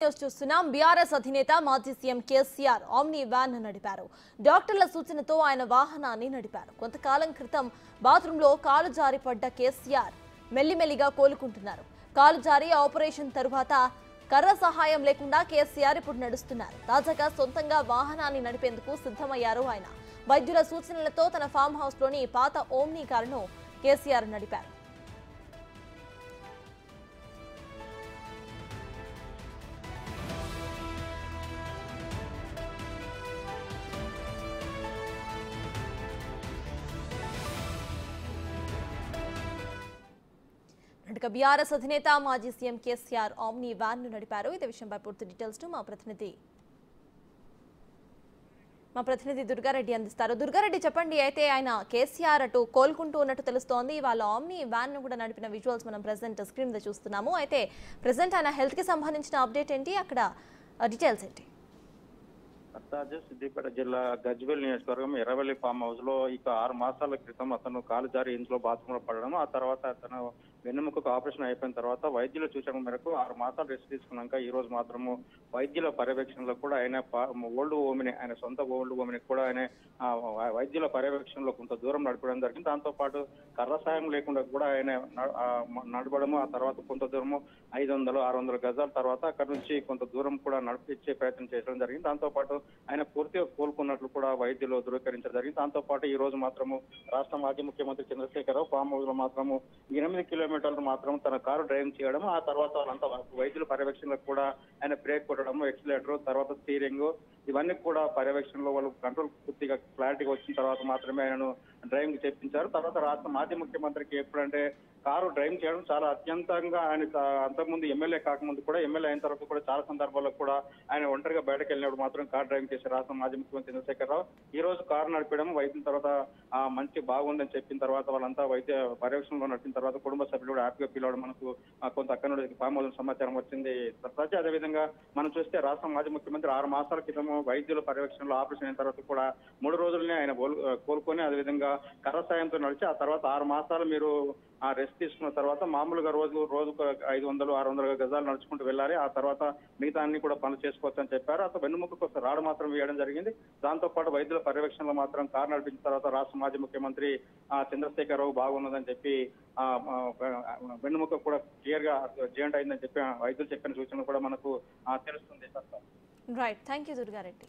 News చూస్తున్నాం. BRS అధినేత మాజీ సీఎం కేసీఆర్ ఆమ్ని వ్యాన్ నడిపారు. డాక్టర్ల సూచనతో ఆయన వాహనాన్ని నడిపారు. కొంతకాలం క్రితం బాత్రూంలో కాలు జారి పడ్డ కేసీఆర్ మెల్లిమెల్లిగా కోలుకుంటున్నారు. కాలు జారి ఆపరేషన్ తరువాత కర్ర సహాయం లేకుండా కేసీఆర్ ఇప్పుడు నడుస్తున్నారు. తాజాగా సొంతంగా వాహనాన్ని నడిపేందుకు సిద్ధమయ్యారు ఆయన. వైద్యుల సూచనలతో తన ఫామ్ హౌస్ లోని పాత ఓమ్ని కారును కేసీఆర్ నడిపారు. బీఆర్ఎస్ అధినేత మాజీ సీఎం కేసీఆర్ ఆమ్ని వ్యాన్ ను నడిపారు. ఇదే విషయంపై పూర్తి డీటెయిల్స్ మా ప్రతినిధి దుర్గారెడ్డి అందిస్తారు. దుర్గారెడ్డి, చెప్పండి. అయితే ఆయన కేసీఆర్ అటు కోలుకుంటూ ఉన్నట్టు తెలుస్తోంది. వాళ్ళ ఆమ్ని వ్యాన్ ను కూడా నడిపిన విజువల్స్ మనం ప్రెసెంట్ స్క్రీన్ మీద చూస్తున్నాము. అయితే ప్రెసెంట్ ఆయన హెల్త్ కి సంబంధించిన అప్డేట్ ఏంటి, అక్కడ డీటెయిల్స్ ఏంటి? సిద్దిపేట జిల్లా గజ్వేల్ నియోజకవర్గం ఎర్రవల్లి ఫామ్ హౌస్ లో ఇక 6 మాసాల క్రితం అతను కాలు జారి ఇంట్లో బాత్రూమ్ లో పడడం, ఆ తర్వాత అతను వెన్నెముకకు ఆపరేషన్ అయిపోయిన తర్వాత వైద్యుల సూచన మేరకు 6 మాసాలు రెస్ట్ తీసుకున్నాక ఈ రోజు మాత్రము వైద్యుల పర్యవేక్షణలో కూడా ఆయన ఓల్డ్ ఓమిని, ఆయన సొంత ఓల్డ్ ఓమిని కూడా ఆయన వైద్యుల పర్యవేక్షణలో కొంత దూరం నడపడం జరిగింది. దాంతో పాటు కర్ర సాయం లేకుండా కూడా ఆయన నడపడము, ఆ తర్వాత కొంత దూరము 500-600 గజాల తర్వాత అక్కడ నుంచి కొంత దూరం కూడా నడిపించే ప్రయత్నం చేయడం జరిగింది. దాంతో పాటు ఆయన పూర్తిగా కోలుకున్నట్లు కూడా వైద్యులు ధృవీకరించడం జరిగింది. దాంతో పాటు ఈ రోజు మాత్రము రాష్ట్ర మాజీ ముఖ్యమంత్రి చంద్రశేఖరరావు ఫామ్ హౌస్ లో మాత్రము 8 కిలోమీటర్లు మాత్రం తన కారు డ్రైవింగ్ చేయడం, ఆ తర్వాత వాళ్ళంతా వైద్యుల పర్యవేక్షణలో కూడా ఆయన బ్రేక్ కొట్టడం, ఎక్సిలేటర్, తర్వాత స్టీరింగ్, ఇవన్నీ కూడా పర్యవేక్షణలో వాళ్ళు కంట్రోల్ పూర్తిగా క్లారిటీగా వచ్చిన తర్వాత మాత్రమే ఆయనను డ్రైవింగ్ చేయించారు. తర్వాత రాష్ట్ర మాజీ ముఖ్యమంత్రికి ఎప్పుడంటే కారు డ్రైవింగ్ చేయడం చాలా అత్యంతంగా ఆయన అంతకుముందు ఎమ్మెల్యే కాకముందు కూడా, ఎమ్మెల్యే అయిన తర్వాత కూడా చాలా సందర్భాల్లో కూడా ఆయన ఒంటరిగా బయటకు వెళ్ళినప్పుడు మాత్రం కారు డ్రైవింగ్ చేసే రాష్ట్ర మాజీ ముఖ్యమంత్రి చంద్రశేఖరరావు ఈ రోజు కారు నడిపడం, వైద్యం తర్వాత మంచి బాగుందని చెప్పిన తర్వాత వాళ్ళంతా వైద్య పర్యవేక్షణలో నడిపిన తర్వాత కుటుంబ సభ్యులు కూడా హ్యాపీగా ఫీల్ అవడం మనకు కొంత అక్కడ నుండి ఫామ్ హౌస్ సమాచారం వచ్చింది. అదేవిధంగా మనం చూస్తే రాష్ట్ర మాజీ ముఖ్యమంత్రి 6 మాసాల క్రితం వైద్యుల పర్యవేక్షణలో ఆపరేషన్ అయిన తర్వాత కూడా 3 రోజులనే ఆయన కోలుకొని అదేవిధంగా కర్ర సాయంతో నడిచి ఆ తర్వాత 6 మాసాలు మీరు రెస్ట్ తీసుకున్న తర్వాత మామూలుగా రోజుకు 500-600 గజాలు నడుచుకుంటూ వెళ్ళాలి, ఆ తర్వాత మిగతా అన్ని కూడా పనులు చేసుకోవచ్చు అని చెప్పారు. అతను వెన్నుముకకు రాడు మాత్రం వేయడం జరిగింది. దాంతో పాటు వైద్యుల పర్యవేక్షణలో మాత్రం కారు నడిపించిన తర్వాత రాష్ట్ర మాజీ ముఖ్యమంత్రి చంద్రశేఖరరావు బాగున్నదని చెప్పి వెన్నుముక కూడా క్లియర్ గా జాయింట్ అయిందని చెప్పి వైద్యులు చెప్పిన సూచనలు కూడా మనకు తెలుస్తుంది. Right, thank you Durga Reddy.